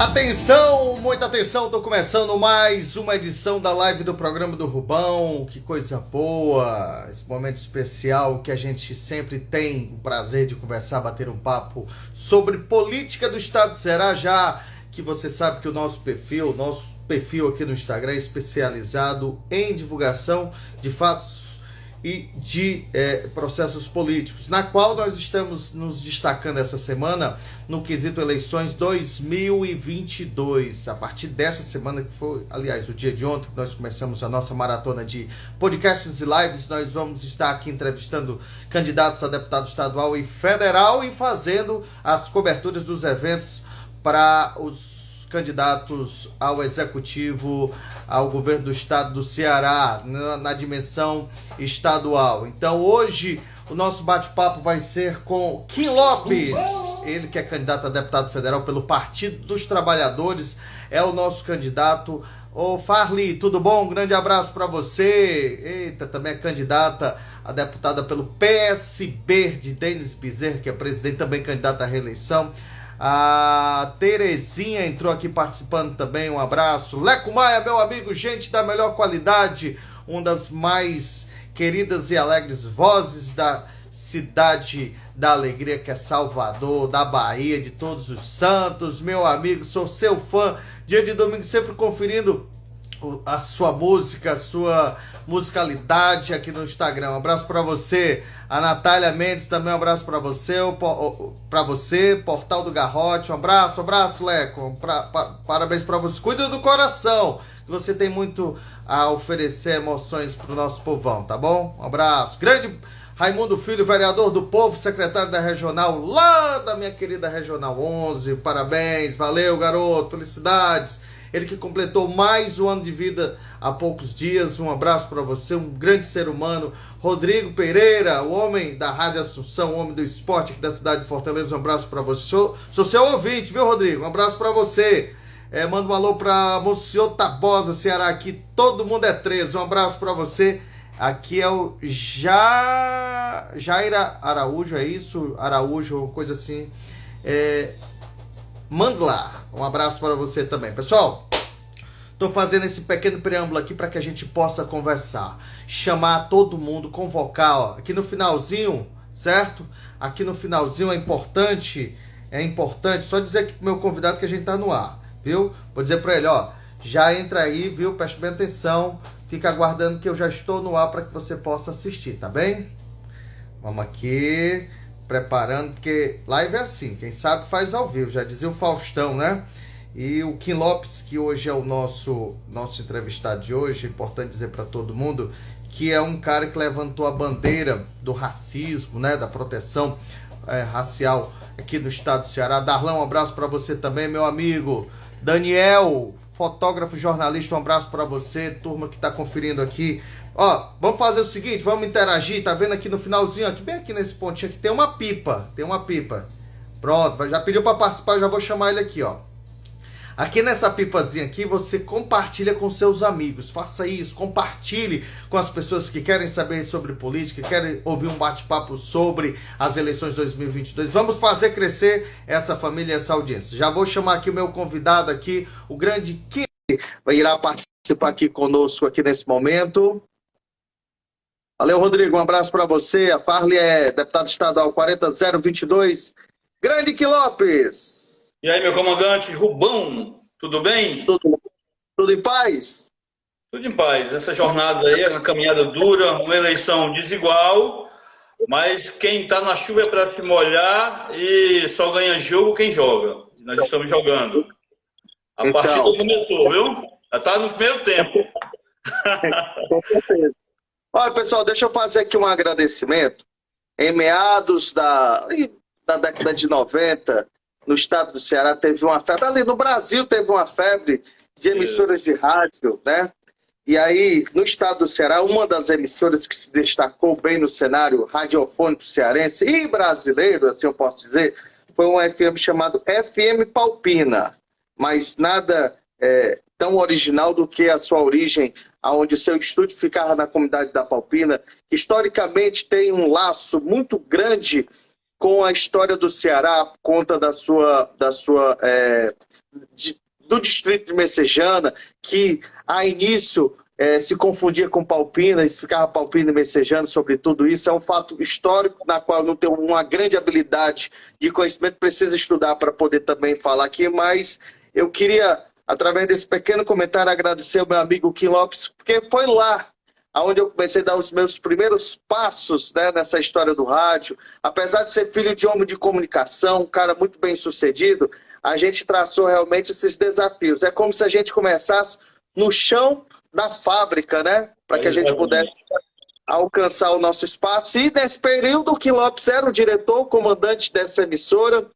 Atenção, muita atenção, tô começando mais uma edição da live do programa do Rubão. Que coisa boa, esse momento especial que a gente sempre tem o prazer de conversar, bater um papo sobre política do estado do Ceará, já que você sabe que o nosso perfil aqui no Instagram é especializado em divulgação de fatos e de processos políticos, na qual nós estamos nos destacando essa semana no quesito eleições 2022. A partir dessa semana, que foi, aliás, o dia de ontem, que nós começamos a nossa maratona de podcasts e lives, nós vamos estar aqui entrevistando candidatos a deputado estadual e federal e fazendo as coberturas dos eventos para os candidatos ao executivo, ao governo do estado do Ceará, na dimensão estadual. Então hoje o nosso bate-papo vai ser com Kim Lopes, ele que é candidato a deputado federal pelo Partido dos Trabalhadores, é o nosso candidato. Ô Farli, tudo bom? Um grande abraço para você. Eita, também é candidata a deputada pelo PSB de Denis Bezerra, que é presidente, também candidata à reeleição. A Terezinha entrou aqui participando também, um abraço. Leco Maia, meu amigo, gente da melhor qualidade, uma das mais queridas e alegres vozes da cidade da alegria, que é Salvador, da Bahia, de Todos os Santos. Meu amigo, sou seu fã, dia de domingo sempre conferindo a sua música, a sua musicalidade aqui no Instagram. Um abraço para você. A Natália Mendes também, um abraço para você. Portal do Garrote, um abraço, Leco. Parabéns para você. Cuida do coração, que você tem muito a oferecer emoções pro nosso povão, tá bom? Um abraço. Grande Raimundo Filho, vereador do Povo, secretário da Regional, lá da minha querida Regional 11. Parabéns, valeu, garoto, felicidades. Ele que completou mais um ano de vida há poucos dias. Um abraço para você, um grande ser humano. Rodrigo Pereira, o homem da Rádio Assunção, o homem do esporte aqui da cidade de Fortaleza. Um abraço para você. Sou seu ouvinte, viu, Rodrigo? Um abraço para você. Manda um alô para Monsenhor Tabosa, Ceará, aqui. Todo mundo é 13. Um abraço para você. Aqui é o Jaira Araújo, é isso? Araújo, coisa assim. Mandlar. Um abraço para você também. Pessoal, tô fazendo esse pequeno preâmbulo aqui para que a gente possa conversar, chamar todo mundo, convocar, ó, aqui no finalzinho, certo? Aqui no finalzinho é importante, só dizer pro meu convidado que a gente tá no ar, viu? Vou dizer para ele, ó, já entra aí, viu? Preste bem atenção, fica aguardando que eu já estou no ar para que você possa assistir, tá bem? Vamos aqui, preparando, porque live é assim, quem sabe faz ao vivo, já dizia o Faustão, né? E o Kim Lopes, que hoje é o nosso entrevistado de hoje, é importante dizer para todo mundo, que é um cara que levantou a bandeira do racismo, né, da proteção racial aqui no estado do Ceará. Darlan, um abraço para você também, meu amigo. Daniel, fotógrafo, jornalista, um abraço para você, turma que tá conferindo aqui. Ó, vamos fazer o seguinte, vamos interagir, tá vendo aqui no finalzinho, aqui, bem aqui nesse pontinho aqui, tem uma pipa. Pronto, já pediu para participar, eu já vou chamar ele aqui, ó. Aqui nessa pipazinha aqui, você compartilha com seus amigos, faça isso, compartilhe com as pessoas que querem saber sobre política, querem ouvir um bate-papo sobre as eleições 2022. Vamos fazer crescer essa família e essa audiência. Já vou chamar aqui o meu convidado aqui, o grande Kim, irá participar aqui conosco aqui nesse momento. Valeu, Rodrigo, um abraço para você. A Farley é deputado estadual 40022. Grande Kim Lopes! E aí, meu comandante Rubão, tudo bem? Tudo em paz? Tudo em paz. Essa jornada aí é uma caminhada dura, uma eleição desigual, mas quem está na chuva é para se molhar e só ganha jogo quem joga. Nós estamos jogando. A partida começou, viu? Já está no primeiro tempo. Com certeza. Olha, pessoal, deixa eu fazer aqui um agradecimento. Em meados da década de 90, no estado do Ceará teve uma febre, ali no Brasil teve uma febre de emissoras de rádio, né? E aí, no estado do Ceará, uma das emissoras que se destacou bem no cenário radiofônico cearense e brasileiro, assim eu posso dizer, foi um FM chamado FM Palpina, mas nada tão original do que a sua origem, onde o seu estúdio ficava na comunidade da Palpina. Historicamente tem um laço muito grande com a história do Ceará, por conta do distrito de Messejana, que a início se confundia com Palpina, e ficava Palpina e Messejana sobre tudo isso. É um fato histórico, na qual eu não tenho uma grande habilidade de conhecimento, precisa estudar para poder também falar aqui, mas eu queria, através desse pequeno comentário, agradecer ao meu amigo Kim Lopes, porque foi lá onde eu comecei a dar os meus primeiros passos, né, nessa história do rádio. Apesar de ser filho de homem de comunicação, um cara muito bem sucedido, a gente traçou realmente esses desafios. É como se a gente começasse no chão da fábrica, né, para que a gente pudesse alcançar o nosso espaço. E nesse período, o Kim Lopes era o diretor, o comandante dessa emissora,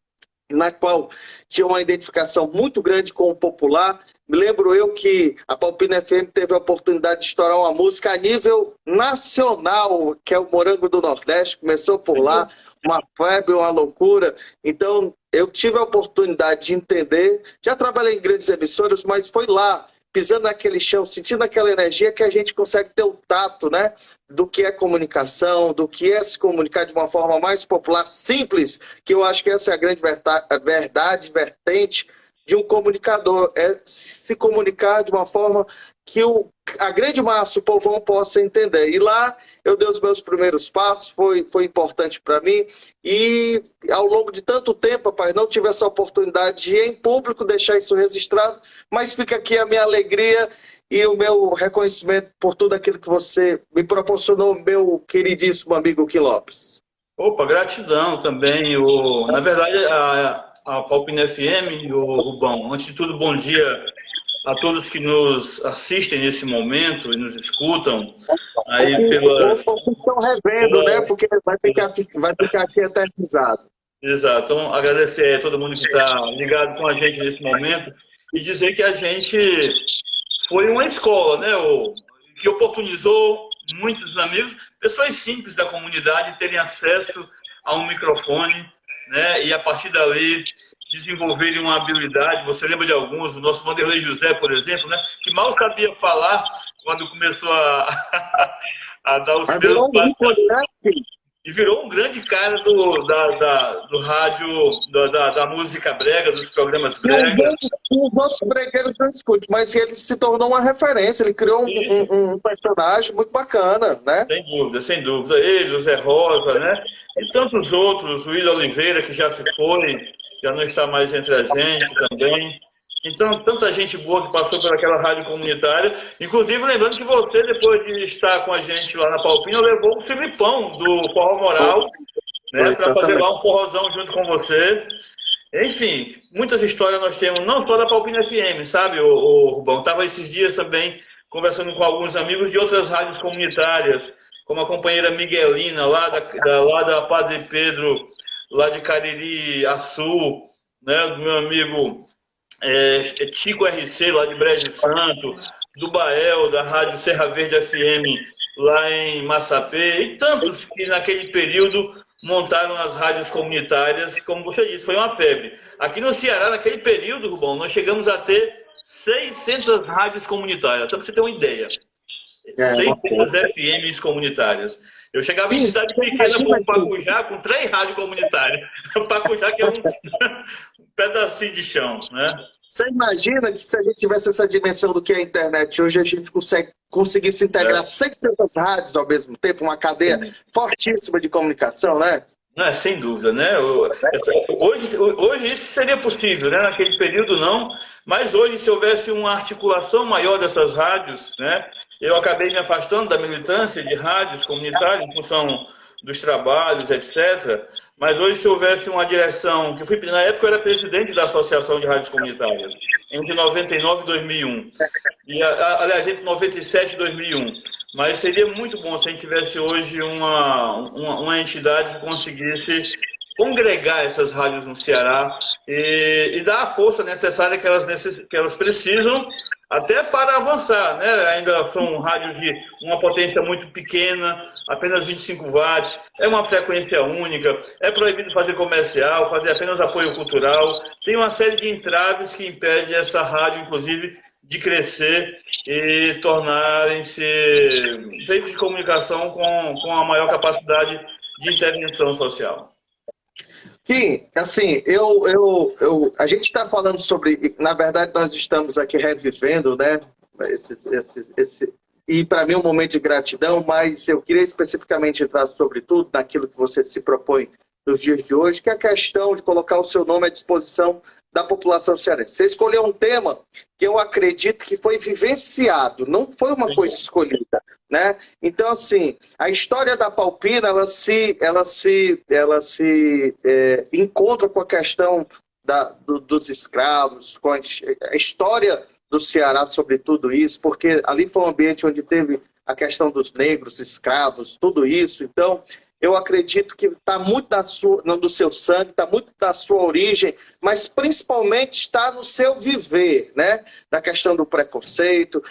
na qual tinha uma identificação muito grande com o popular. Me lembro eu que a Palpina FM teve a oportunidade de estourar uma música a nível nacional, que é o Morango do Nordeste, começou por lá, uma febre, uma loucura. Então, eu tive a oportunidade de entender, já trabalhei em grandes emissoras, mas foi lá, pisando naquele chão, sentindo aquela energia, que a gente consegue ter o tato, né, do que é comunicação, do que é se comunicar de uma forma mais popular, simples, que eu acho que essa é a grande verdade, vertente de um comunicador, é se comunicar de uma forma que a grande massa, o povão, possa entender. E lá eu dei os meus primeiros passos, foi importante para mim, e ao longo de tanto tempo, rapaz, não tive essa oportunidade de, em público, deixar isso registrado, mas fica aqui a minha alegria e o meu reconhecimento por tudo aquilo que você me proporcionou, meu queridíssimo amigo Kim Lopes. Opa, gratidão também. Na verdade, a Palpina FM, o Rubão, antes de tudo, bom dia a todos que nos assistem nesse momento e nos escutam aí pelas... Estão revendo, né? Porque vai ficar aqui eternizado. Exato. Então, agradecer a todo mundo que está ligado com a gente nesse momento e dizer que a gente foi uma escola, né? Que oportunizou muitos amigos, pessoas simples da comunidade terem acesso a um microfone, né? E a partir dali desenvolverem uma habilidade. Você lembra de alguns, o nosso Vanderlei José, por exemplo, né? Que mal sabia falar quando começou a dar os primeiros passos. E virou um grande cara do rádio, da música brega, dos programas brega. Os outros bregueiros não escutam, mas ele se tornou uma referência, ele criou um personagem muito bacana, né? Sem dúvida, sem dúvida. Ele, o Zé Rosa, né? E tantos outros, o William Oliveira, que já se foi, já não está mais entre a gente também. Então, tanta gente boa que passou por aquela rádio comunitária. Inclusive, lembrando que você, depois de estar com a gente lá na Palpina, levou o Filipão do Forró Moral, né, para fazer lá um forrozão junto com você. Enfim, muitas histórias nós temos, não só da Palpina FM, sabe, o Rubão? Estava esses dias também conversando com alguns amigos de outras rádios comunitárias, como a companheira Miguelina, lá da Padre Pedro, lá de Cariri, Açu, né, do meu amigo Tico RC, lá de Brejo Santo, do Bael, da Rádio Serra Verde FM, lá em Massapê, e tantos que naquele período montaram as rádios comunitárias, como você disse, foi uma febre. Aqui no Ceará, naquele período, Rubão, nós chegamos a ter 600 rádios comunitárias, só para você ter uma ideia. 600 FMs comunitárias. Eu chegava em cidade pequena como Pacujá, com 3 rádios comunitárias. Pacujá que é um pedacinho de chão, né? Você imagina que se a gente tivesse essa dimensão do que é a internet hoje, a gente conseguisse integrar 600 rádios ao mesmo tempo, uma cadeia fortíssima de comunicação, né? Sem dúvida, né? Hoje isso seria possível, né? Naquele período não, mas hoje se houvesse uma articulação maior dessas rádios, né? Eu acabei me afastando da militância de rádios comunitárias em função dos trabalhos, etc. Mas hoje, se houvesse uma direção, na época eu era presidente da Associação de Rádios Comunitárias, entre 99 e 2001. Aliás, entre 97 e 2001. Mas seria muito bom se a gente tivesse hoje uma entidade que conseguisse congregar essas rádios no Ceará e dar a força necessária que elas precisam até para avançar, né? Ainda são rádios de uma potência muito pequena, apenas 25 watts, é uma frequência única, é proibido fazer comercial, fazer apenas apoio cultural, tem uma série de entraves que impedem essa rádio, inclusive, de crescer e tornarem-se veículos de comunicação com a maior capacidade de intervenção social. Kim, assim, a gente está falando sobre, na verdade, nós estamos aqui revivendo, né? E para mim é um momento de gratidão, mas eu queria especificamente entrar sobre tudo naquilo que você se propõe nos dias de hoje, que é a questão de colocar o seu nome à disposição da população cearense. Você escolheu um tema que eu acredito que foi vivenciado, não foi uma coisa escolhida, né? Então, assim, a história da Palpina, ela se encontra com a questão dos escravos, com a história do Ceará sobre tudo isso, porque ali foi um ambiente onde teve a questão dos negros, escravos, tudo isso. Então, eu acredito que está muito do seu sangue, está muito da sua origem, mas principalmente está no seu viver, né? Da questão do preconceito.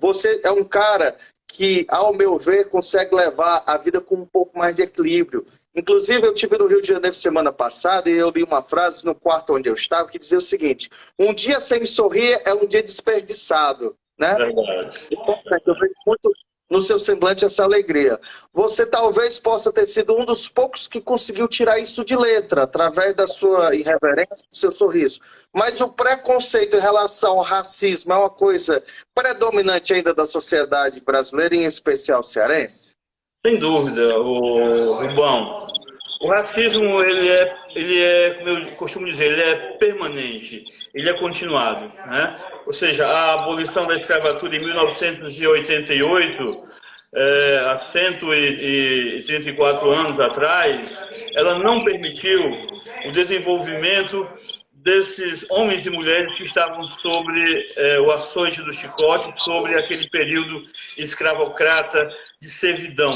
Você é um cara que, ao meu ver, consegue levar a vida com um pouco mais de equilíbrio. Inclusive, eu estive no Rio de Janeiro semana passada e eu li uma frase no quarto onde eu estava que dizia o seguinte: um dia sem sorrir é um dia desperdiçado, né? Eu vejo muito no seu semblante essa alegria. Você talvez possa ter sido um dos poucos que conseguiu tirar isso de letra, através da sua irreverência, do seu sorriso. Mas o preconceito em relação ao racismo é uma coisa predominante ainda da sociedade brasileira, em especial cearense? Sem dúvida, o Rubão. O racismo, ele é, como eu costumo dizer, ele é permanente, ele é continuado, né? Ou seja, a abolição da escravatura em 1988, há 134 anos atrás, ela não permitiu o desenvolvimento desses homens e mulheres que estavam sobre o açoite do chicote, sobre aquele período escravocrata de servidão.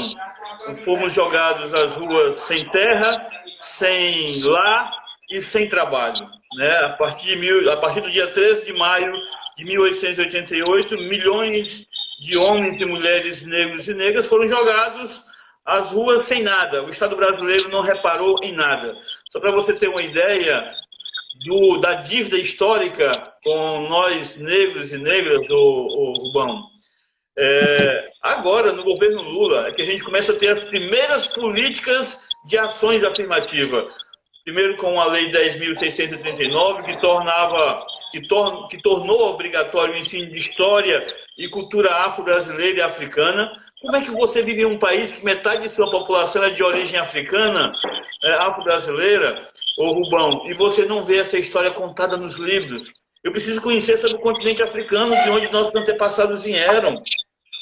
Fomos jogados às ruas sem terra, sem lar e sem trabalho, né? A partir do dia 13 de maio de 1888, milhões de homens e mulheres negros e negras foram jogados às ruas sem nada. O Estado brasileiro não reparou em nada. Só para você ter uma ideia da dívida histórica com nós negros e negras, o Rubão. Agora, no governo Lula, é que a gente começa a ter as primeiras políticas de ações afirmativas. Primeiro com a Lei 10.639, que tornou obrigatório o ensino de história e cultura afro-brasileira e africana. Como é que você vive em um país que metade de sua população é de origem africana, afro-brasileira, ô Rubão, e você não vê essa história contada nos livros? Eu preciso conhecer sobre o continente africano, de onde nossos antepassados vieram.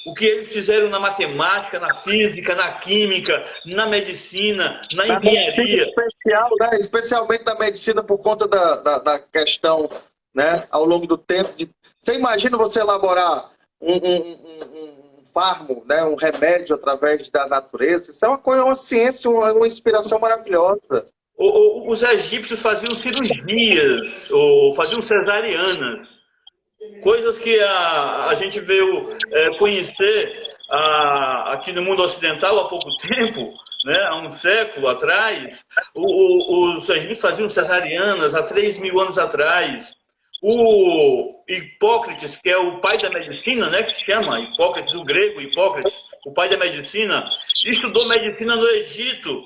O que eles fizeram na matemática, na física, na química, na medicina, na engenharia. Especial, né? Especialmente na medicina por conta da questão, né? Ao longo do tempo. Você imagina você elaborar um fármaco, né? Um remédio através da natureza? Isso é uma ciência, uma inspiração maravilhosa. Os egípcios faziam cirurgias, ou faziam cesarianas. Coisas que a gente veio conhecer aqui no mundo ocidental há pouco tempo, né? Há um século atrás. Os egípcios faziam cesarianas há 3.000 anos atrás. O Hipócrates, que é o pai da medicina, né? Que se chama Hipócrates, do grego Hipócrates, o pai da medicina, estudou medicina no Egito.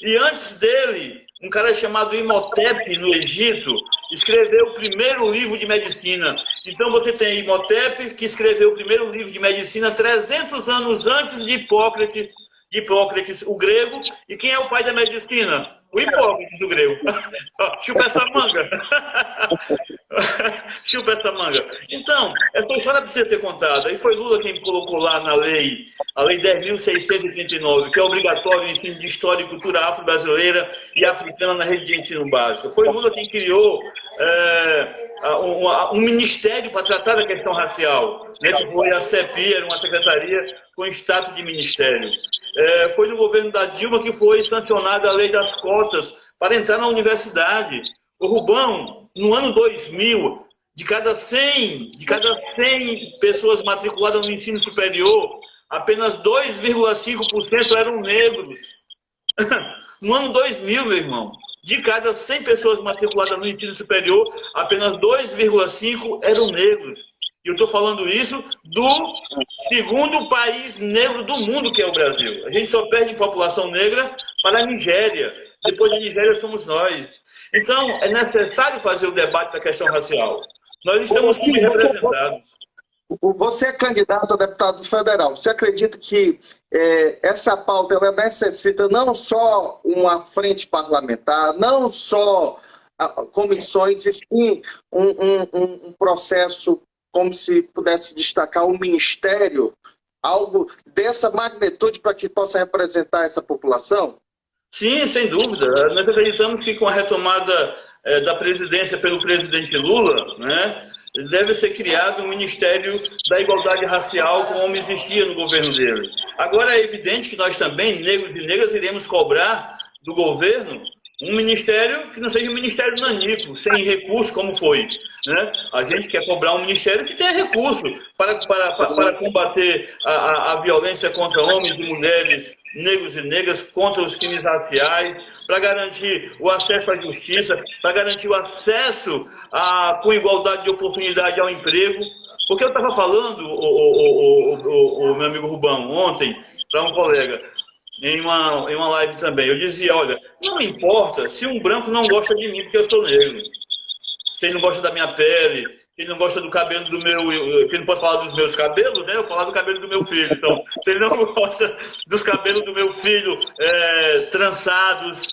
E antes dele, um cara chamado Imhotep, no Egito, escreveu o primeiro livro de medicina. Então você tem Imhotep, que escreveu o primeiro livro de medicina 300 anos antes de Hipócrates, o grego. E quem é o pai da medicina? O Hipócrates, o grego. Chupa essa manga. Chupa essa manga. Então, essa história precisa ser contada. E foi Lula quem colocou lá na lei, a Lei 10.639, que é obrigatório o ensino de história e cultura afro-brasileira e africana na rede de ensino básico. Foi Lula quem criou um ministério para tratar da questão racial, né, que foi a CEPI, era uma secretaria com status de ministério. Foi no governo da Dilma que foi sancionada a lei das cotas para entrar na universidade. O Rubão, no ano 2000, de cada 100 pessoas matriculadas no ensino superior, apenas 2,5% eram negros. No ano 2000, meu irmão, de cada 100 pessoas matriculadas no ensino superior, apenas 2,5 eram negros. E eu estou falando isso do segundo país negro do mundo, que é o Brasil. A gente só perde em população negra para a Nigéria. depois da Nigéria somos nós. Então, é necessário fazer o debate da questão racial. Nós estamos subrepresentados. Você é candidato a deputado federal. Você acredita que essa pauta ela necessita não só uma frente parlamentar, não só comissões, e sim um processo, como se pudesse destacar um ministério, algo dessa magnitude para que possa representar essa população? Sim, sem dúvida. Nós acreditamos que com a retomada da presidência pelo presidente Lula, né, deve ser criado um Ministério da Igualdade Racial, como existia no governo dele. Agora é evidente que nós também, negros e negras, iremos cobrar do governo um ministério que não seja um ministério nanico, sem recurso, como foi. Né? A gente quer cobrar um ministério que tenha recurso para combater a violência contra homens e mulheres, negros e negras, contra os crimes raciais, para garantir o acesso à justiça, para garantir o acesso com igualdade de oportunidade ao emprego. Porque eu estava falando, o meu amigo Rubão, ontem, para um colega, em uma live também, eu dizia, olha, não importa se um branco não gosta de mim porque eu sou negro, se ele não gosta da minha pele, se ele não gosta do cabelo do meu, que ele não pode falar dos meus cabelos, né? Eu vou falar do cabelo do meu filho. Então, se ele não gosta dos cabelos do meu filho trançados,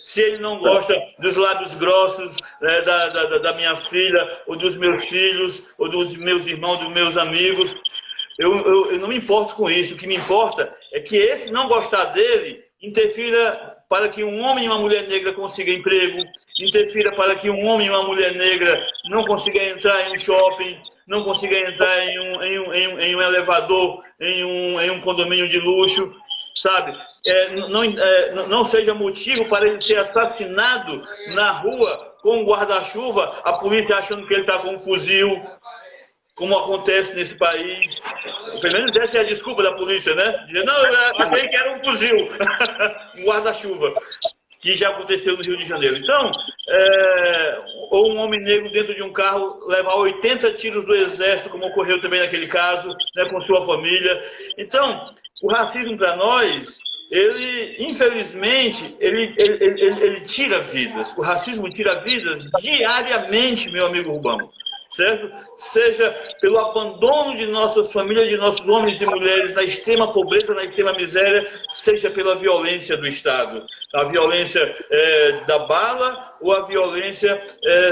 se ele não gosta dos lábios grossos da minha filha, ou dos meus filhos, ou dos meus irmãos, dos meus amigos, eu não me importo com isso. O que me importa é que esse não gostar dele interfira para que um homem e uma mulher negra consigam emprego, interfira para que um homem e uma mulher negra não consigam entrar em um shopping, não consigam entrar em um elevador, em um condomínio de luxo, sabe? Não seja motivo para ele ser assassinado na rua com um guarda-chuva, a polícia achando que ele está com um fuzil, como acontece nesse país. Pelo menos essa é a desculpa da polícia, né? Dizer, não, eu achei que era um fuzil, um guarda-chuva, que já aconteceu no Rio de Janeiro. Então, ou um homem negro dentro de um carro levar 80 tiros do exército, como ocorreu também naquele caso, né, com sua família. Então, o racismo para nós, ele, infelizmente, ele tira vidas. O racismo tira vidas diariamente, meu amigo Rubão. Certo? Seja pelo abandono de nossas famílias, de nossos homens e mulheres na extrema pobreza, na extrema miséria, seja pela violência do Estado, a violência da bala ou a violência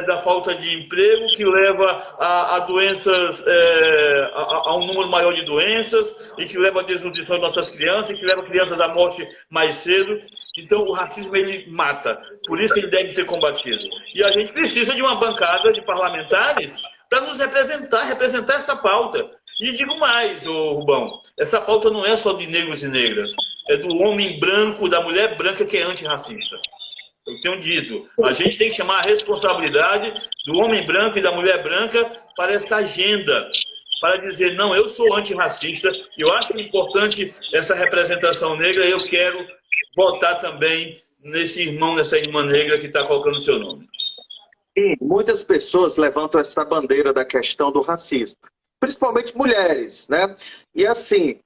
da falta de emprego, que leva a doenças, a um número maior de doenças, e que leva à desnutrição de nossas crianças, e que leva crianças à morte mais cedo. Então o racismo ele mata, por isso ele deve ser combatido. E a gente precisa de uma bancada de parlamentares para nos representar essa pauta. E digo mais, Rubão, essa pauta não é só de negros e negras, é do homem branco, da mulher branca que é antirracista. Eu tenho dito, a gente tem que chamar a responsabilidade do homem branco e da mulher branca para essa agenda, para dizer, não, eu sou antirracista, eu acho importante essa representação negra, eu quero votar também nesse irmão, nessa irmã negra que está colocando o seu nome. E muitas pessoas levantam essa bandeira da questão do racismo, principalmente mulheres, né? E assim,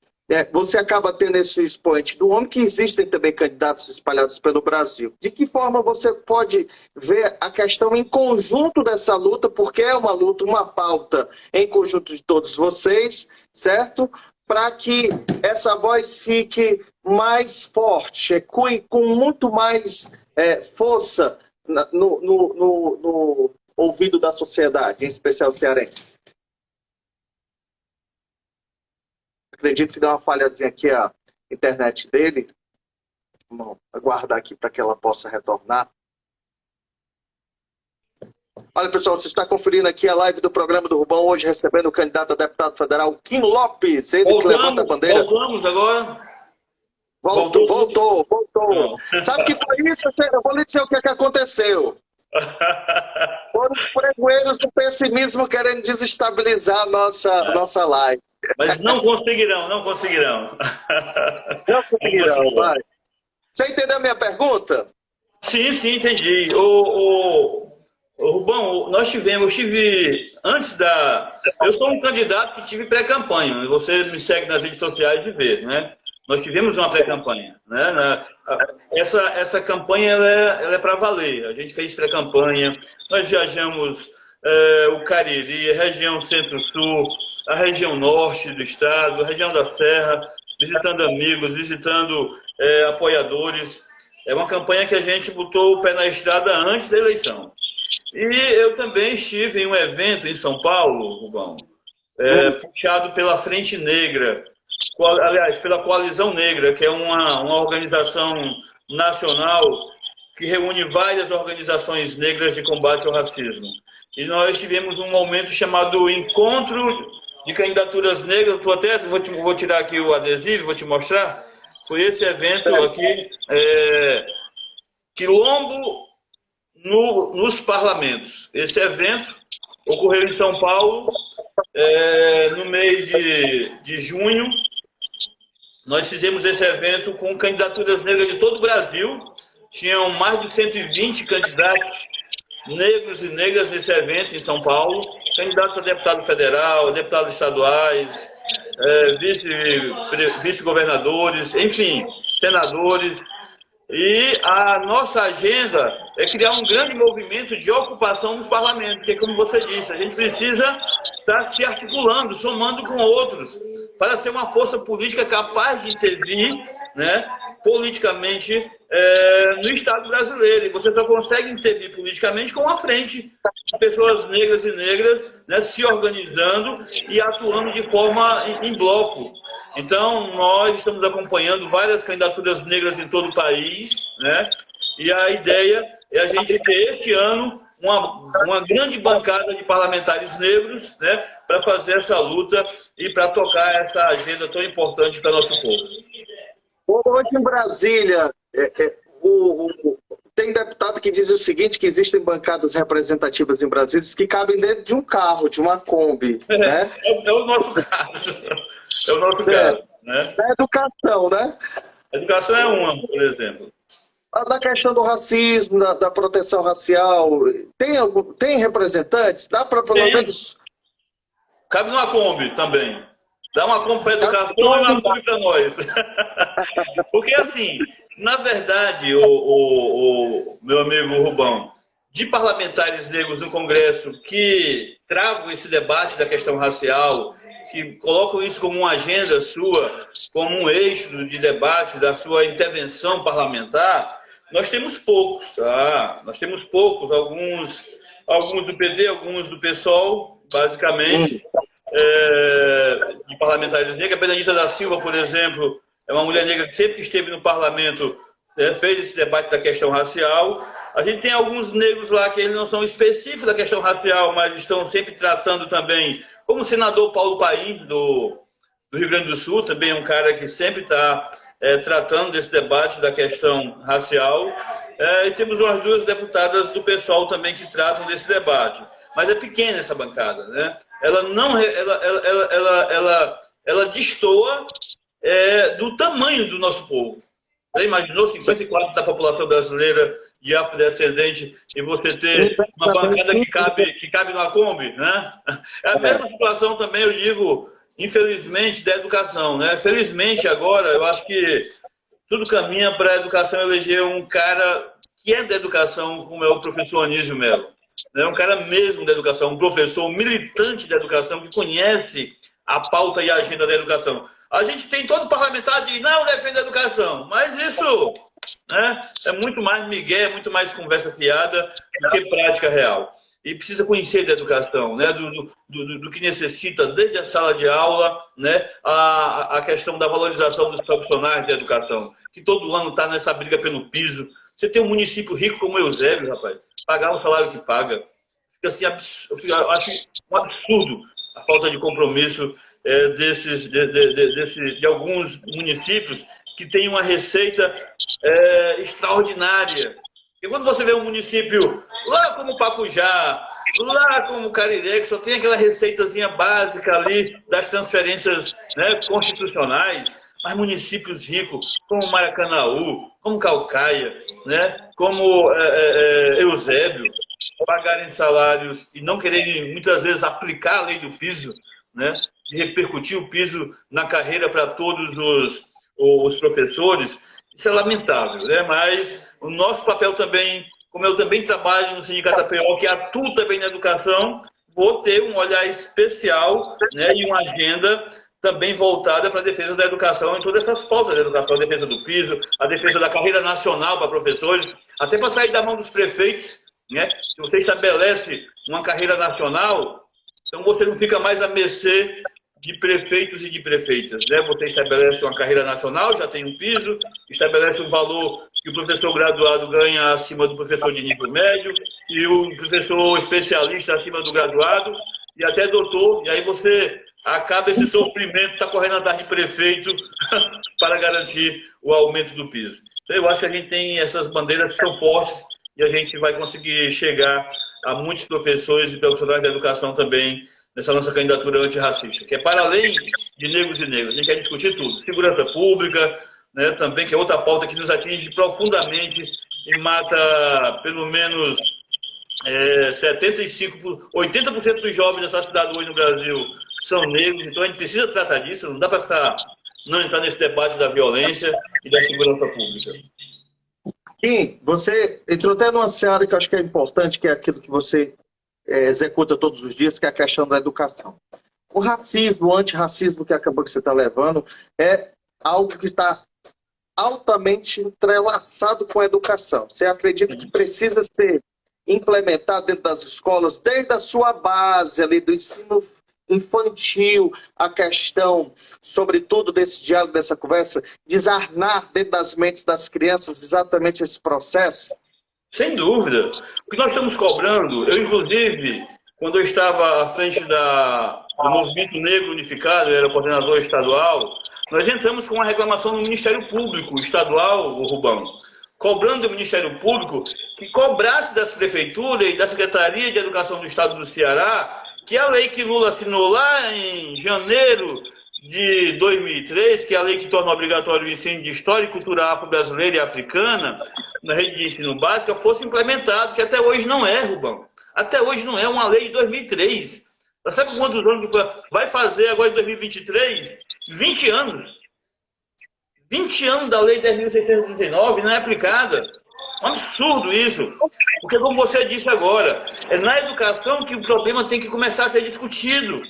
você acaba tendo esse expoente do homem, que existem também candidatos espalhados pelo Brasil. De que forma você pode ver a questão em conjunto dessa luta, porque é uma luta, uma pauta em conjunto de todos vocês, certo? Para que essa voz fique mais forte, com muito mais força no ouvido da sociedade, em especial cearense. Acredito que deu uma falhazinha aqui a internet dele. Vamos aguardar aqui para que ela possa retornar. Olha, pessoal, você está conferindo aqui a live do programa do Rubão, hoje recebendo o candidato a deputado federal, Kim Lopes. Ele que levanta a bandeira. Voltamos agora. Voltou. Sabe o que foi isso? Eu vou lhe dizer o que aconteceu. Foram os pregoeiros do pessimismo querendo desestabilizar a nossa live. Mas não conseguirão. Não conseguirão, vai. Você entendeu a minha pergunta? Sim, entendi. Rubão, eu tive antes da... Eu sou um candidato que tive pré-campanha, você me segue nas redes sociais e vê, né? Nós tivemos uma pré-campanha, né? Essa campanha ela é para valer. A gente fez pré-campanha, nós viajamos o Cariri, a região Centro-Sul, a região Norte do estado, a região da Serra, visitando amigos, visitando apoiadores. É uma campanha que a gente botou o pé na estrada antes da eleição. E eu também estive em um evento em São Paulo, Rubão, puxado pela Frente Negra, aliás, pela Coalizão Negra, que é uma organização nacional que reúne várias organizações negras de combate ao racismo. E nós tivemos um momento chamado Encontro de Candidaturas Negras. Vou tirar aqui o adesivo, vou te mostrar. Foi esse evento aqui, Quilombo nos Parlamentos. Esse evento ocorreu em São Paulo, no mês de junho. Nós fizemos esse evento com candidaturas negras de todo o Brasil. Tinham mais de 120 candidatos negros e negras nesse evento em São Paulo. Candidatos a deputado federal, deputados estaduais, vice-governadores, enfim, senadores. E a nossa agenda é criar um grande movimento de ocupação nos parlamentos, porque, como você disse, a gente precisa estar se articulando, somando com outros, para ser uma força política capaz de intervir, né, politicamente no Estado brasileiro. E você só consegue intervir politicamente com a frente de pessoas negras e negras, né, se organizando e atuando de forma em bloco. Então, nós estamos acompanhando várias candidaturas negras em todo o país, né? E a ideia é a gente ter este ano uma grande bancada de parlamentares negros, né, para fazer essa luta e para tocar essa agenda tão importante para o nosso povo. Hoje em Brasília, tem deputado que diz o seguinte, que existem bancadas representativas em Brasília que cabem dentro de um carro, de uma Kombi. Né? É o nosso caso. É o nosso caso. Né? É educação, né? A educação é uma, por exemplo. Na questão do racismo, da proteção racial, tem representantes? Dá para pelo menos... Cabe numa Kombi também. Dá uma Kombi para educação e uma Kombi para nós. Porque, assim, na verdade, o meu amigo Rubão, de parlamentares negros no Congresso que travam esse debate da questão racial, que colocam isso como uma agenda sua, como um eixo de debate da sua intervenção parlamentar, nós temos poucos, tá? Nós temos poucos, alguns do PT, alguns do PSOL, basicamente, de parlamentares negros. A Benedita da Silva, por exemplo, é uma mulher negra que sempre que esteve no parlamento fez esse debate da questão racial. A gente tem alguns negros lá que eles não são específicos da questão racial, mas estão sempre tratando também, como o senador Paulo Paim, do Rio Grande do Sul, também é um cara que sempre está tratando desse debate da questão racial. E temos umas duas deputadas do PSOL também que tratam desse debate. Mas é pequena essa bancada, né? Ela destoa do tamanho do nosso povo. Você imaginou 54% da população brasileira de afrodescendente e você ter uma bancada que cabe numa Kombi, né? É a mesma situação também, eu digo, infelizmente, da educação, né? Felizmente agora, eu acho que tudo caminha para a educação eleger um cara que é da educação, como é o professor Anísio Mello. É um cara mesmo da educação, um professor, um militante da educação, que conhece a pauta e a agenda da educação. A gente tem todo parlamentar que não defende a educação, mas isso, né, é muito mais migué, muito mais conversa fiada do que prática real. E precisa conhecer da educação, né, do que necessita desde a sala de aula, né, a questão da valorização dos profissionais da educação, que todo ano está nessa briga pelo piso. Você tem um município rico como Eusébio, rapaz, pagar o salário que paga, fica assim, eu acho um absurdo a falta de compromisso de alguns municípios que têm uma receita extraordinária. E quando você vê um município lá como Pacujá, lá como Cariri, que só tem aquela receitazinha básica ali das transferências, né, constitucionais, mas municípios ricos como Maracanaú, como Caucaia, né, como Eusébio, pagarem salários e não quererem muitas vezes aplicar a lei do piso, né, de repercutir o piso na carreira para todos os professores, isso é lamentável, né? Mas o nosso papel também, como eu também trabalho no Sindicato APO, que atua também na educação, vou ter um olhar especial, né, e uma agenda também voltada para a defesa da educação em todas essas pautas da educação, a defesa do piso, a defesa da carreira nacional para professores, até para sair da mão dos prefeitos, né? Se você estabelece uma carreira nacional, então você não fica mais à mercê de prefeitos e de prefeitas, né? Você estabelece uma carreira nacional, já tem um piso, estabelece um valor que o professor graduado ganha acima do professor de nível médio e o professor especialista acima do graduado e até doutor, e aí você acaba esse sofrimento, está correndo atrás de prefeito para garantir o aumento do piso. Então, eu acho que a gente tem essas bandeiras que são fortes e a gente vai conseguir chegar a muitos professores e profissionais da educação também nessa nossa candidatura antirracista, que é para além de negros e negras. A gente quer discutir tudo. Segurança pública, né, também, que é outra pauta que nos atinge profundamente e mata pelo menos 80% dos jovens dessa cidade hoje no Brasil são negros, então a gente precisa tratar disso, não dá para não entrar nesse debate da violência e da segurança pública. Kim, você entrou até numa seara que eu acho que é importante, que é aquilo que você executa todos os dias, que é a questão da educação. O racismo, o antirracismo que acabou que você está levando, é algo que está altamente entrelaçado com a educação. Você acredita que precisa ser implementado dentro das escolas, desde a sua base ali do ensino infantil, a questão, sobretudo, desse diálogo, dessa conversa, desarmar dentro das mentes das crianças exatamente esse processo? Sem dúvida. O que nós estamos cobrando, eu inclusive, quando eu estava à frente do Movimento Negro Unificado, eu era coordenador estadual, nós entramos com uma reclamação no Ministério Público Estadual, o Rubão, cobrando do Ministério Público que cobrasse das prefeituras e da Secretaria de Educação do Estado do Ceará que a lei que Lula assinou lá em janeiro de 2003, que é a lei que torna obrigatório o ensino de história e cultura afro-brasileira e africana na rede de ensino básica, fosse implementado, que até hoje não é, Rubão. Até hoje não é uma lei de 2003. Sabe quantos anos vai fazer agora em 2023? 20 anos. 20 anos da lei 10.639 não é aplicada. É um absurdo isso. Porque, como você disse agora, é na educação que o problema tem que começar a ser discutido.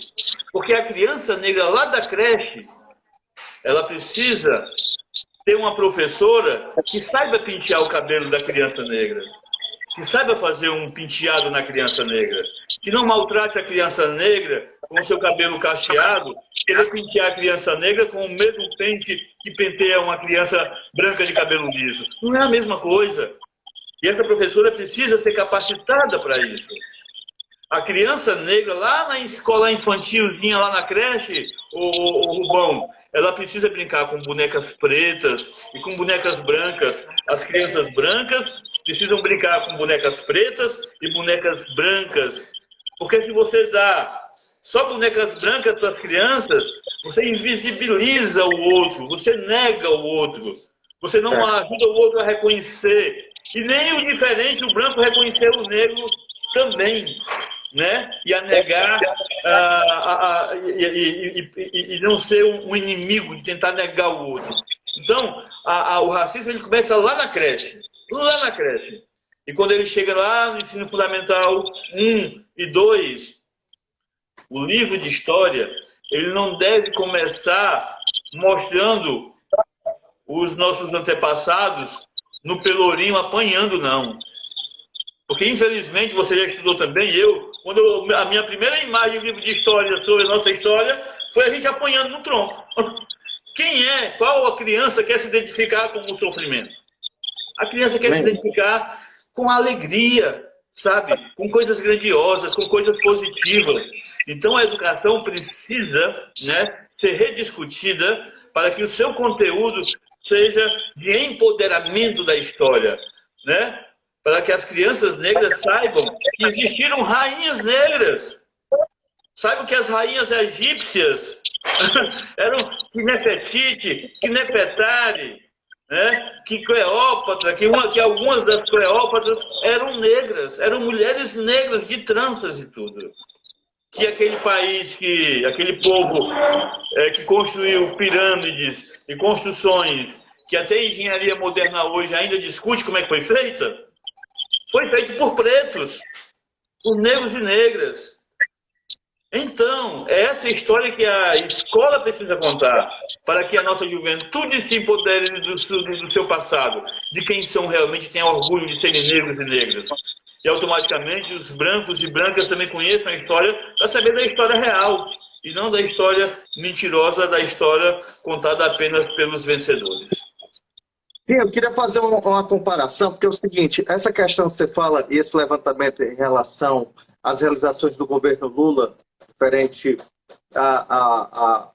Porque a criança negra lá da creche, ela precisa ter uma professora que saiba pentear o cabelo da criança negra, que saiba fazer um penteado na criança negra, que não maltrate a criança negra com o seu cabelo cacheado, querer pentear a criança negra com o mesmo pente que penteia uma criança branca de cabelo liso. Não é a mesma coisa. E essa professora precisa ser capacitada para isso. A criança negra, lá na escola infantilzinha, lá na creche, o Rubão, ela precisa brincar com bonecas pretas e com bonecas brancas. As crianças brancas precisam brincar com bonecas pretas e bonecas brancas. Porque se você dá só bonecas brancas para as crianças, você invisibiliza o outro, você nega o outro. Você não ajuda o outro a reconhecer. E nem o diferente, o branco, reconhecer o negro também, né? E a negar, e não ser um inimigo, de tentar negar o outro. Então, o racismo ele começa lá na creche. Lá na creche. E quando ele chega lá no ensino fundamental 1 e 2, o livro de história, ele não deve começar mostrando os nossos antepassados no pelourinho apanhando, não. Porque, infelizmente, você já estudou também, a minha primeira imagem do livro de história sobre a nossa história foi a gente apanhando no tronco. Qual a criança quer se identificar com o sofrimento? A criança quer se identificar com a alegria, sabe? Com coisas grandiosas, com coisas positivas. Então, a educação precisa, né, ser rediscutida para que o seu conteúdo seja de empoderamento da história, né? Para que as crianças negras saibam que existiram rainhas negras. Saibam que as rainhas egípcias eram Nefetite, Nefetari, né? Que Cleópatra, que algumas das Cleópatras eram negras, eram mulheres negras de tranças e tudo. que aquele país, aquele povo que construiu pirâmides e construções, que até a engenharia moderna hoje ainda discute como é que foi feita, foi feito por pretos, por negros e negras. Então, é essa história que a escola precisa contar, para que a nossa juventude se empodere do seu passado, de quem são realmente, tem orgulho de serem negros e negras. E automaticamente os brancos e brancas também conheçam a história, para saber da história real, e não da história mentirosa, da história contada apenas pelos vencedores. Sim, eu queria fazer uma comparação, porque é o seguinte, essa questão que você fala, e esse levantamento em relação às realizações do governo Lula, referente a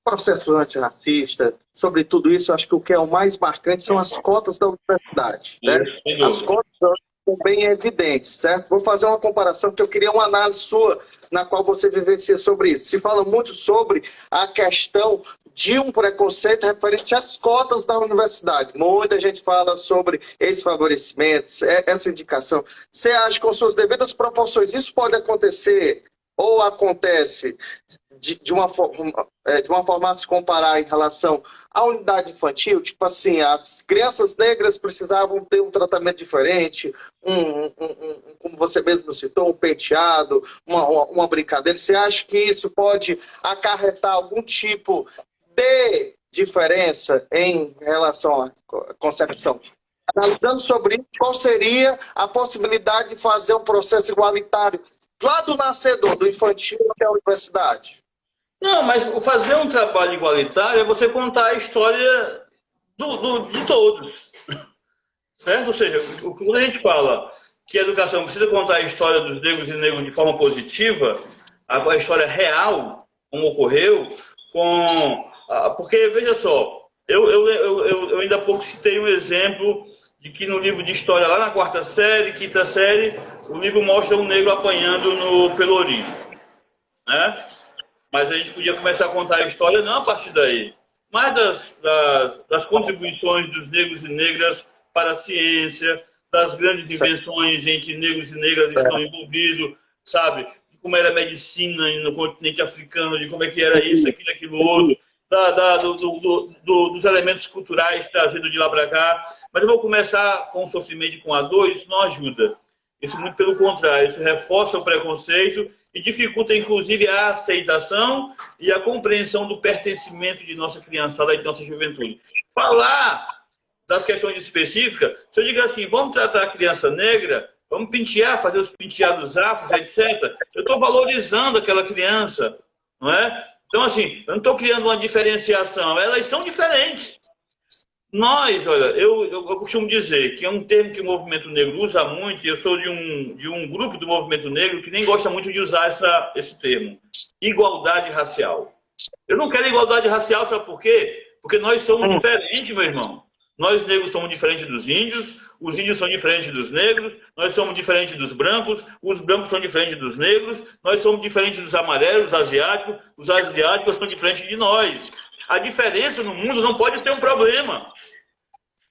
processo antirracista, sobre tudo isso, eu acho que o que é o mais marcante são as cotas da universidade. Né? As cotas são bem evidentes, certo? Vou fazer uma comparação, porque eu queria uma análise sua, na qual você vivencia sobre isso. Se fala muito sobre a questão de um preconceito referente às cotas da universidade. Muita gente fala sobre esses favorecimentos, essa indicação. Você acha que com suas devidas proporções isso pode acontecer ou acontece de uma forma a se comparar em relação à unidade infantil? Tipo assim, as crianças negras precisavam ter um tratamento diferente, como você mesmo citou, um penteado, uma brincadeira. Você acha que isso pode acarretar algum tipo de diferença em relação à concepção? Analisando sobre isso, qual seria a possibilidade de fazer um processo igualitário lá do nascedor, do infantil até a universidade? Não, mas fazer um trabalho igualitário é você contar a história de todos. Certo? Ou seja, quando a gente fala que a educação precisa contar a história dos negros e negros de forma positiva, a história real, como ocorreu, porque, veja só, eu ainda há pouco citei um exemplo de que no livro de história, lá na quarta série, quinta série, o livro mostra um negro apanhando no Pelourinho. Né? Mas a gente podia começar a contar a história não a partir daí, mas das contribuições dos negros e negras para a ciência, das grandes invenções em que negros e negras estão envolvidos, sabe? De como era a medicina no continente africano, de como é que era isso, aquilo, outro, dos elementos culturais trazidos de lá para cá. Mas eu vou começar com o sofrimento e com a dor, isso não ajuda. Isso muito pelo contrário, isso reforça o preconceito e dificulta, inclusive, a aceitação e a compreensão do pertencimento de nossa criançada e de nossa juventude. Falar das questões específicas, se eu digo assim, vamos tratar a criança negra, vamos pentear, fazer os penteados afros, etc., eu estou valorizando aquela criança, não é? Então, assim, eu não estou criando uma diferenciação, elas são diferentes. Nós, olha, eu costumo dizer que é um termo que o movimento negro usa muito, e eu sou de um grupo do movimento negro que nem gosta muito de usar esse termo, igualdade racial. Eu não quero igualdade racial, sabe por quê? Porque nós somos diferentes, meu irmão. Nós negros somos diferentes dos índios, os índios são diferentes dos negros, nós somos diferentes dos brancos, os brancos são diferentes dos negros, nós somos diferentes dos amarelos, os asiáticos são diferentes de nós. A diferença no mundo não pode ser um problema.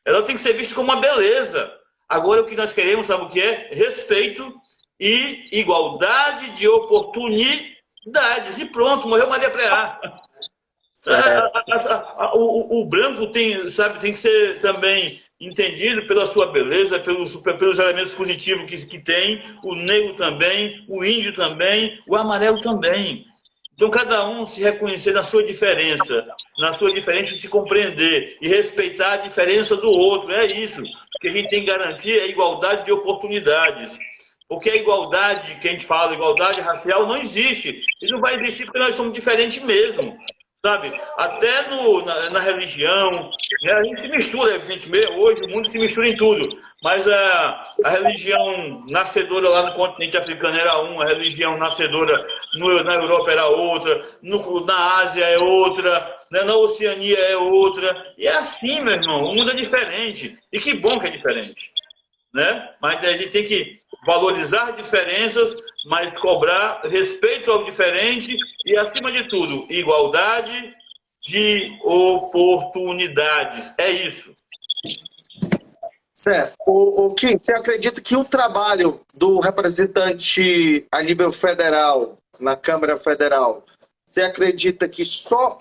Ela tem que ser vista como uma beleza. Agora o que nós queremos, sabe o que é? Respeito e igualdade de oportunidades. E pronto, morreu Maria Preá. O branco tem que ser também entendido pela sua beleza, pelos elementos positivos que tem, o negro também, o índio também, o amarelo também. Então, cada um se reconhecer na sua diferença se compreender e respeitar a diferença do outro. É isso que a gente tem que garantir, é a igualdade de oportunidades. Porque a igualdade, que a gente fala, igualdade racial, não existe. E não vai existir porque nós somos diferentes mesmo. Sabe? Até na religião, né? A gente se mistura, evidentemente, hoje o mundo se mistura em tudo, mas a religião nascedora lá no continente africano era uma, a religião nascedora na Europa era outra, na Ásia é outra, né? Na Oceania é outra, e é assim, meu irmão, o mundo é diferente, e que bom que é diferente, né? Mas a gente tem que valorizar diferenças, mas cobrar respeito ao diferente e, acima de tudo, igualdade de oportunidades. É isso. Certo. O Kim, você acredita que o trabalho do representante a nível federal na Câmara Federal, você acredita que só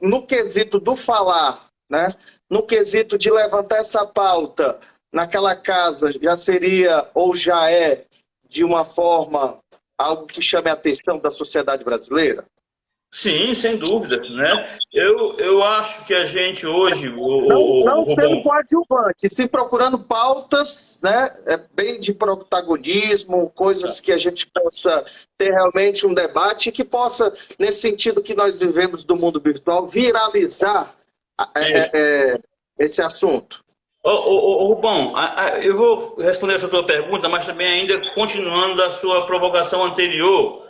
no quesito do falar, né, no quesito de levantar essa pauta naquela casa, já seria ou já é, de uma forma, algo que chame a atenção da sociedade brasileira? Sim, sem dúvida, né? Eu acho que a gente hoje, Não sendo Rubão, coadjuvante, sim procurando pautas, né, bem de protagonismo, coisas que a gente possa ter realmente um debate que possa, nesse sentido que nós vivemos do mundo virtual, viralizar esse assunto. Rubão, eu vou responder essa tua pergunta, mas também ainda continuando da sua provocação anterior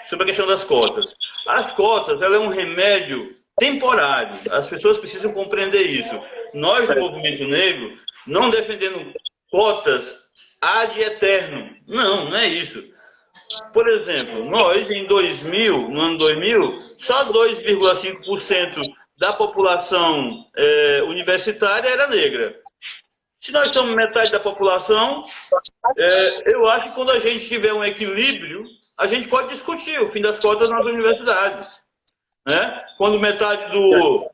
sobre a questão das cotas. As cotas, ela é um remédio temporário. As pessoas precisam compreender isso. Nós do movimento negro não defendendo cotas ad eterno. Não, não é isso. Por exemplo, nós no ano 2000, só 2,5% da população universitária era negra. Se nós somos metade da população, eu acho que quando a gente tiver um equilíbrio, a gente pode discutir o fim das cotas nas universidades. Né? Quando metade dos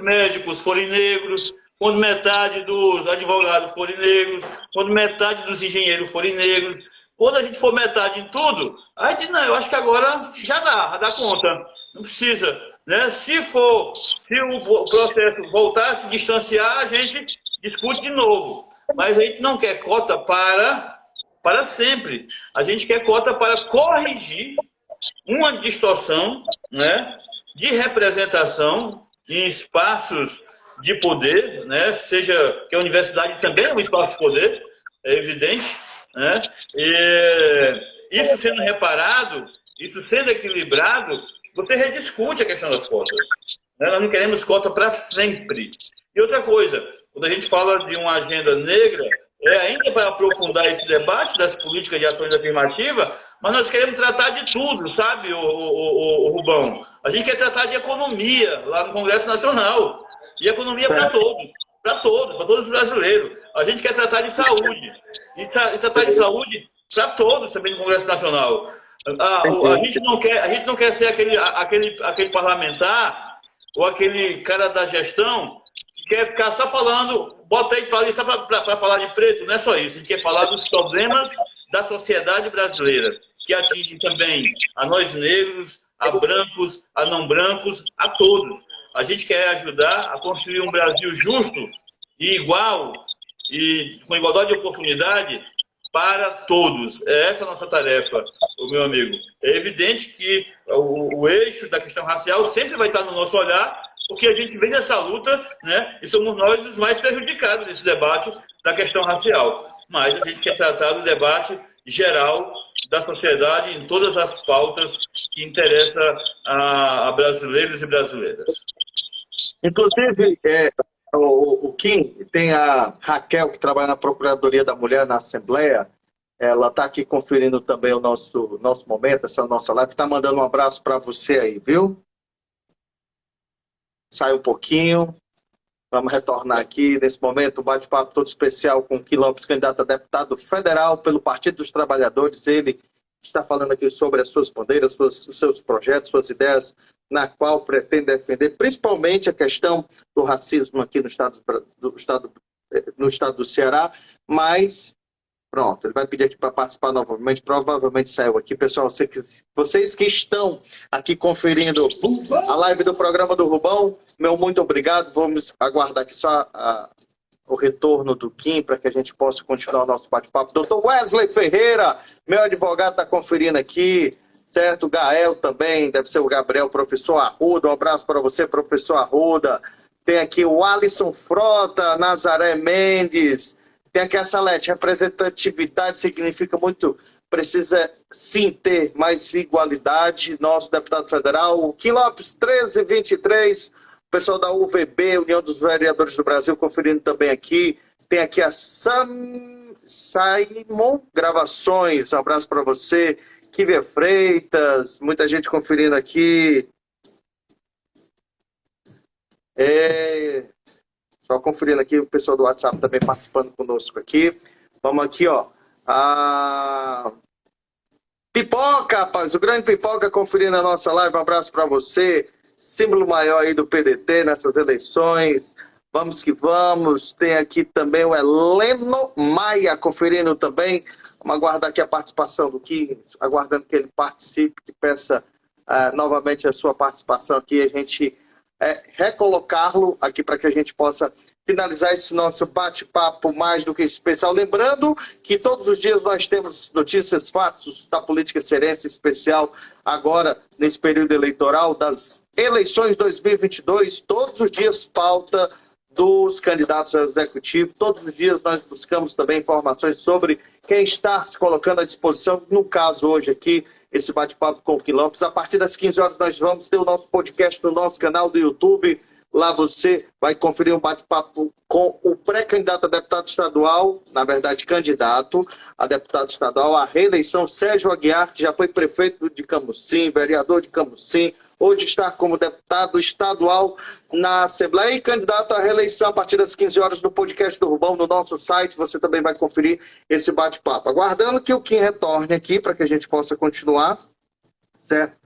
médicos forem negros, quando metade dos advogados forem negros, quando metade dos engenheiros forem negros, quando a gente for metade em tudo, a gente, não, eu acho que agora já dá conta. Não precisa. Né? Se o processo voltar a se distanciar, a gente discute de novo. Mas a gente não quer cota para sempre. A gente quer cota para corrigir uma distorção, né, de representação em espaços de poder, né, seja que a universidade também é um espaço de poder, é evidente, né, e isso sendo reparado, isso sendo equilibrado, você rediscute a questão das cotas. Né? Nós não queremos cota para sempre. E outra coisa, quando a gente fala de uma agenda negra, ainda para aprofundar esse debate das políticas de ações afirmativas, mas nós queremos tratar de tudo, sabe, o Rubão? A gente quer tratar de economia lá no Congresso Nacional. E economia para todos os brasileiros. A gente quer tratar de saúde. E tratar de saúde para todos também no Congresso Nacional. A gente não quer ser aquele parlamentar ou aquele cara da gestão que quer ficar só falando, bota aí para ali só para falar de preto. Não é só isso. A gente quer falar dos problemas da sociedade brasileira, que atingem também a nós negros, a brancos, a não brancos, a todos. A gente quer ajudar a construir um Brasil justo e igual, e com igualdade de oportunidade para todos. É essa a nossa tarefa, meu amigo. É evidente que o eixo da questão racial sempre vai estar no nosso olhar, porque a gente vem dessa luta, né, e somos nós os mais prejudicados nesse debate da questão racial. Mas a gente quer tratar do debate geral da sociedade em todas as pautas que interessam a brasileiros e brasileiras. Inclusive, o Kim, tem a Raquel, que trabalha na Procuradoria da Mulher na Assembleia, ela está aqui conferindo também o nosso momento, essa nossa live, está mandando um abraço para você aí, viu? Sai um pouquinho, vamos retornar aqui nesse momento, um bate-papo todo especial com o Kim Lopes, candidato a deputado federal pelo Partido dos Trabalhadores. Ele está falando aqui sobre as suas bandeiras, os seus projetos, suas ideias, na qual pretende defender principalmente a questão do racismo aqui no estado do Ceará, mas pronto, ele vai pedir aqui para participar novamente, provavelmente saiu aqui. Pessoal, vocês que estão aqui conferindo a live do programa do Rubão, meu muito obrigado. Vamos aguardar aqui só o retorno do Kim para que a gente possa continuar o nosso bate-papo. Doutor Wesley Ferreira, meu advogado, está conferindo aqui, certo? Gael também, deve ser o Gabriel, professor Arruda. Um abraço para você, professor Arruda. Tem aqui o Alisson Frota, Nazaré Mendes. Tem aqui a Salete, representatividade significa muito, precisa sim ter mais igualdade. Nosso deputado federal, o Kim Lopes 1323, o pessoal da UVB, União dos Vereadores do Brasil, conferindo também aqui. Tem aqui a Simon Gravações, um abraço para você. Kívia Freitas, muita gente conferindo aqui. Só conferindo aqui, o pessoal do WhatsApp também participando conosco aqui. Vamos aqui, ó. Pipoca, rapaz, o grande Pipoca conferindo a nossa live. Um abraço para você, símbolo maior aí do PDT nessas eleições. Vamos que vamos. Tem aqui também o Heleno Maia conferindo também. Vamos aguardar aqui a participação do Kim, aguardando que ele participe, que peça novamente a sua participação aqui, a gente recolocá-lo aqui para que a gente possa finalizar esse nosso bate-papo mais do que especial. Lembrando que todos os dias nós temos notícias, fatos da política cearense, especial agora nesse período eleitoral das eleições 2022, todos os dias pauta dos candidatos ao executivo, todos os dias nós buscamos também informações sobre quem está se colocando à disposição, no caso hoje aqui, esse bate-papo com o Kim Lopes. A partir das 15 horas nós vamos ter o nosso podcast no nosso canal do YouTube. Lá você vai conferir um bate-papo com o pré-candidato a deputado estadual, na verdade, candidato a deputado estadual à reeleição, Sérgio Aguiar, que já foi prefeito de Camusim, vereador de Camusim, hoje está como deputado estadual na Assembleia e candidato à reeleição a partir das 15 horas no podcast do Rubão, no nosso site. Você também vai conferir esse bate-papo. Aguardando que o Kim retorne aqui para que a gente possa continuar, certo?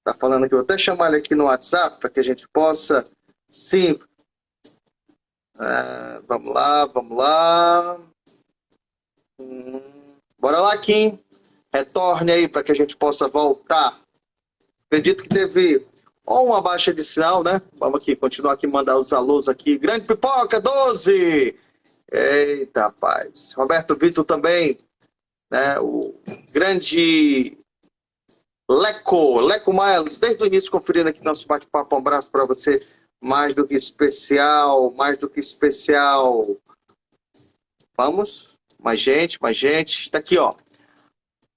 Tá falando aqui, vou até chamar ele aqui no WhatsApp para que a gente possa... Sim. Vamos lá. Bora lá, Kim. Retorne aí para que a gente possa voltar. Acredito que teve uma baixa de sinal, né? Vamos aqui, continuar aqui, mandar os alôs aqui. Grande Pipoca, 12! Eita, rapaz. Roberto Vitor também, né? O grande Leco Maia, desde o início conferindo aqui nosso bate-papo. Um abraço para você. Mais do que especial. Vamos? Mais gente. Está aqui, ó.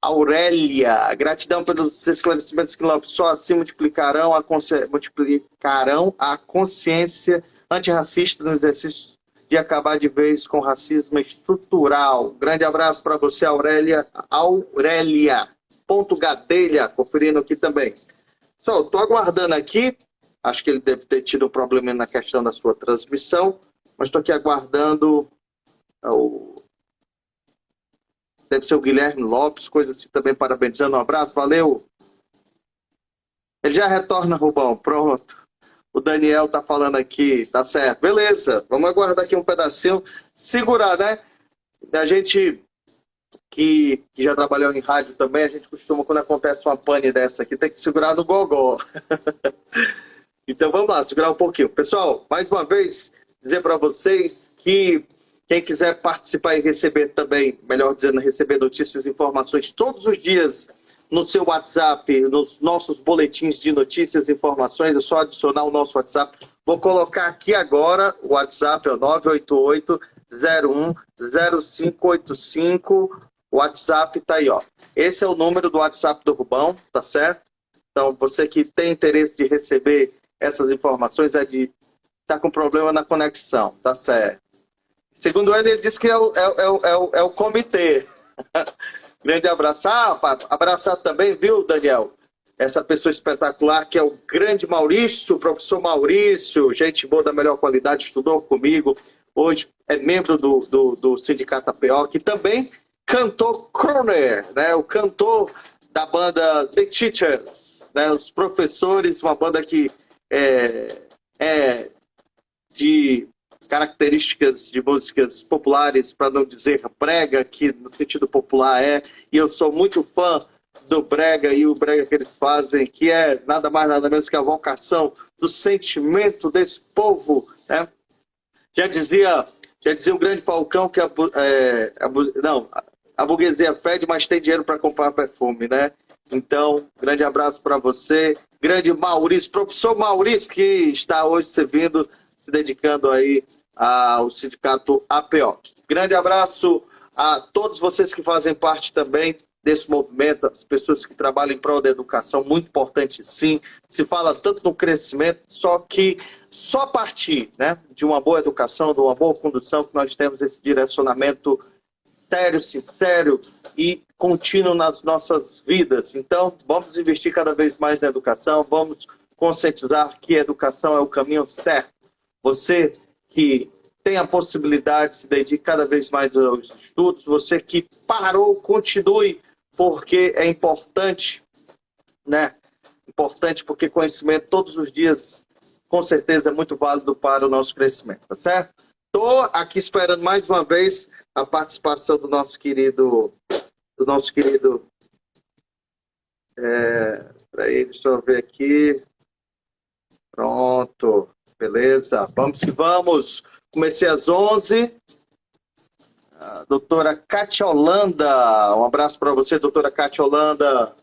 Aurélia, gratidão pelos esclarecimentos que só assim multiplicarão a consciência antirracista no exercício de acabar de vez com o racismo estrutural. Grande abraço para você, Aurélia. Gadelha, conferindo aqui também. Só, estou aguardando aqui. Acho que ele deve ter tido um problema na questão da sua transmissão, mas estou aqui aguardando deve ser o Guilherme Lopes, coisa assim também, parabenizando. Um abraço, valeu. Ele já retorna, Rubão, pronto. O Daniel tá falando aqui, tá certo. Beleza, vamos aguardar aqui um pedacinho. Segurar, né? A gente que já trabalhou em rádio também, a gente costuma, quando acontece uma pane dessa aqui, tem que segurar no gogó. Então vamos lá, segurar um pouquinho. Pessoal, mais uma vez, dizer para vocês que quem quiser participar e receber também, melhor dizendo, receber notícias e informações todos os dias no seu WhatsApp, nos nossos boletins de notícias e informações, é só adicionar o nosso WhatsApp. Vou colocar aqui agora, o WhatsApp é o 988-010585. O WhatsApp tá aí, ó. Esse é o número do WhatsApp do Rubão, tá certo? Então, você que tem interesse de receber essas informações, tá com problema na conexão, tá certo? Segundo ele disse que é o comitê. Grande abraço. Abraçar também, viu, Daniel? Essa pessoa espetacular que é o grande Maurício, professor Maurício, gente boa da melhor qualidade, estudou comigo, hoje é membro do Sindicato APO, que também cantou Croner, né? O cantor da banda The Teachers, né? Os professores, uma banda que é de características de músicas populares, para não dizer brega, que no sentido popular e eu sou muito fã do brega e o brega que eles fazem, que é nada mais nada menos que a vocação do sentimento desse povo, né? Já dizia o grande Falcão que a burguesia fede, mas tem dinheiro para comprar perfume, né? Então, grande abraço para você, grande Maurício, professor Maurício, que está hoje servindo, se dedicando aí ao Sindicato APO. Grande abraço a todos vocês que fazem parte também desse movimento, as pessoas que trabalham em prol da educação, muito importante sim. Se fala tanto no crescimento, só que só a partir, né, de uma boa educação, de uma boa condução, que nós temos esse direcionamento sério, sincero e contínuo nas nossas vidas. Então, vamos investir cada vez mais na educação, vamos conscientizar que a educação é o caminho certo. Você que tem a possibilidade de se dedicar cada vez mais aos estudos, você que parou, continue, porque é importante, né? Importante porque conhecimento todos os dias, com certeza, é muito válido para o nosso crescimento, tá certo? Estou aqui esperando mais uma vez a participação do nosso querido. Peraí, deixa eu ver aqui. Pronto, beleza. Vamos que vamos. Comecei às 11. Doutora Cátia Holanda. Um abraço para você, doutora Cátia Holanda.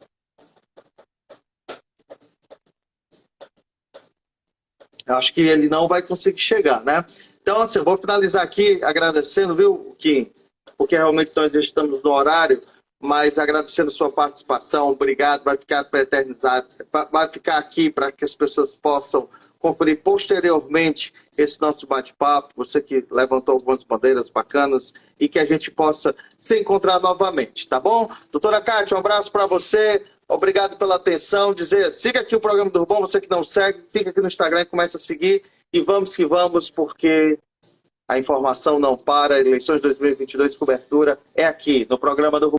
Eu acho que ele não vai conseguir chegar, né? Então, assim, eu vou finalizar aqui agradecendo, viu, Kim? Porque realmente nós já estamos no horário, mas agradecendo sua participação, obrigado, vai ficar eternizado, vai ficar aqui para que as pessoas possam conferir posteriormente esse nosso bate-papo, você que levantou algumas bandeiras bacanas e que a gente possa se encontrar novamente, tá bom? Doutora Cátia, um abraço para você, obrigado pela atenção, siga aqui o programa do Urbão, você que não segue, fica aqui no Instagram e começa a seguir, e vamos que vamos, porque a informação não para, eleições 2022, cobertura é aqui, no programa do Urbão.